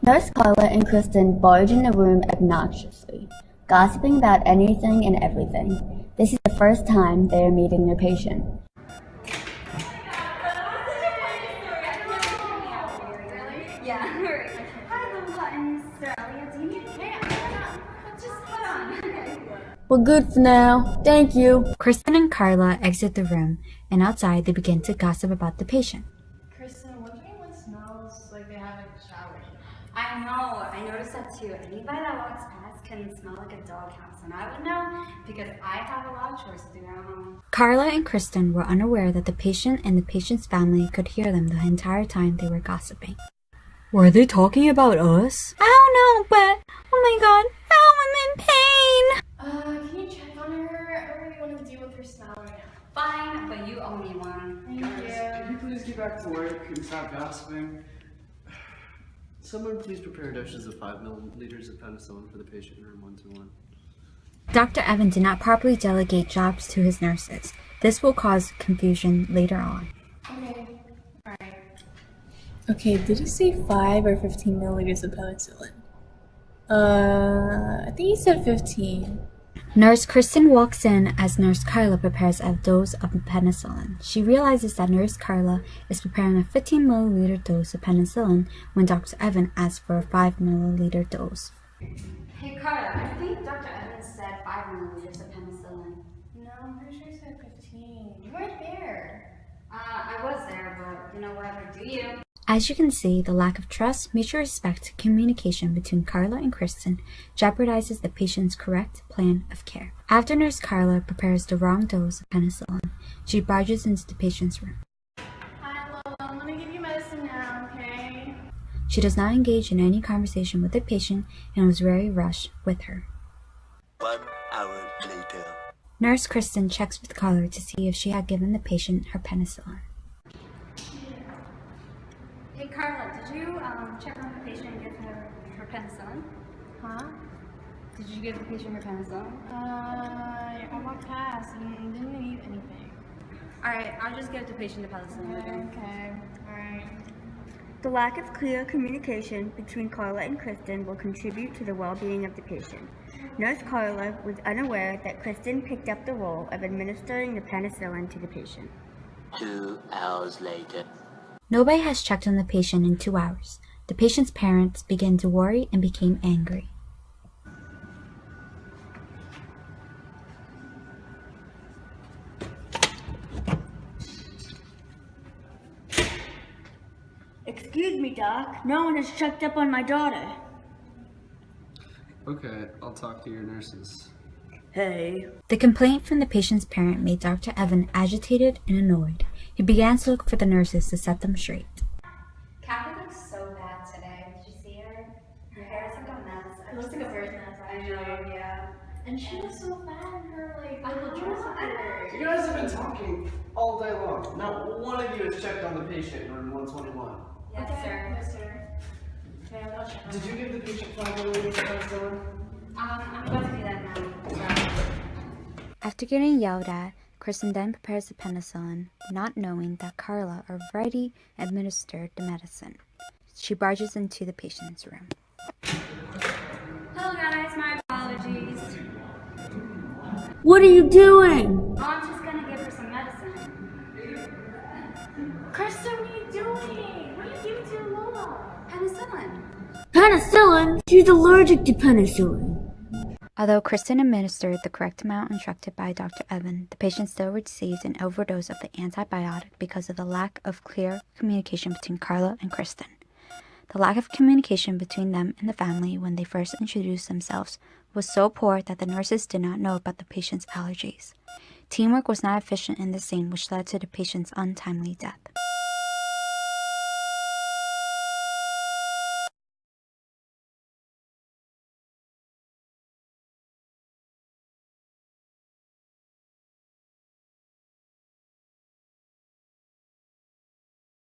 Nurse Carla and Kristen barge in the room obnoxiously, gossiping about anything and everything. This is the first time they are meeting their patient. We're good for now. Thank you. Kristen and Carla exit the room, and outside they begin to gossip about the patient. Kristen, what if anyone smells like they haven't showered? I know. I noticed that too. Anybody that walks past can smell like a doghouse, and I would know because I have a lot of chores to do at home. Carla and Kristen were unaware that the patient and the patient's family could hear them the entire time they were gossiping. Were they talking about us? I don't know, but oh my god, ow, I'm in pain! Can you check on her? I don't really want to deal with her smell right now. Fine, but you owe me one. Thank Can you please get back to work and stop gossiping? Someone please prepare dishes of 5 milliliters of penicillin for the patient in room 121. Dr. Evan did not properly delegate jobs to his nurses. This will cause confusion later on. Okay, alright. Okay, did he say 5 or 15 milliliters of penicillin? I think he said 15. Nurse Kristen walks in as Nurse Carla prepares a dose of penicillin. She realizes that Nurse Carla is preparing a 15 milliliter dose of penicillin when Dr. Evan asks for a 5 milliliter dose. Hey, Carla, I think Dr. Evans said 5 milliliters of penicillin. No, I'm pretty sure he said 15. You weren't there. I was there, but you know, whatever, do you? As you can see, the lack of trust, mutual respect, and communication between Carla and Kristen jeopardizes the patient's correct plan of care. After Nurse Carla prepares the wrong dose of penicillin, she barges into the patient's room. Hi, Lola. I'm gonna give you medicine now, okay? She does not engage in any conversation with the patient and was very rushed with her. 1 hour later. Nurse Kristen checks with Carla to see if she had given the patient her penicillin. Hey, Carla, did you check on the patient and give her penicillin? Huh? Did you give the patient her penicillin? I walked past and didn't eat anything. Alright, I'll just give the patient the penicillin. Okay, alright. The lack of clear communication between Carla and Kristen will contribute to the well-being of the patient. Nurse Carla was unaware that Kristen picked up the role of administering the penicillin to the patient. 2 hours later. Nobody has checked on the patient in 2 hours. The patient's parents began to worry and became angry. Excuse me, Doc. No one has checked up on my daughter. Okay, I'll talk to your nurses. Hey. The complaint from the patient's parent made Dr. Evan agitated and annoyed. He began to look for the nurses to set them straight. Kathy looks so bad today. Did you see her? Her hair is like a mess. It looks like a bird's nest, I know, yeah. And she was so fat in her, like, I little know, dress. I You guys have been talking all day long. Not one of you has checked on the patient in room 121. Yes, sir. Yes, sir. Okay, I'll check on Did her. you give the patient 5 milliliters of penicillin? I'm about to do that now. So. After getting yelled at, Kristen then prepares the penicillin, not knowing that Carla already administered the medicine. She barges into the patient's room. Hello, guys. My apologies. What are you doing? I'm just gonna give her some medicine. Kristen, what are you doing? What are you giving to Lola? Penicillin. Penicillin? She's allergic to penicillin. Although Kristen administered the correct amount instructed by Dr. Evan, the patient still received an overdose of the antibiotic because of the lack of clear communication between Carla and Kristen. The lack of communication between them and the family when they first introduced themselves was so poor that the nurses did not know about the patient's allergies. Teamwork was not efficient in the scene, which led to the patient's untimely death.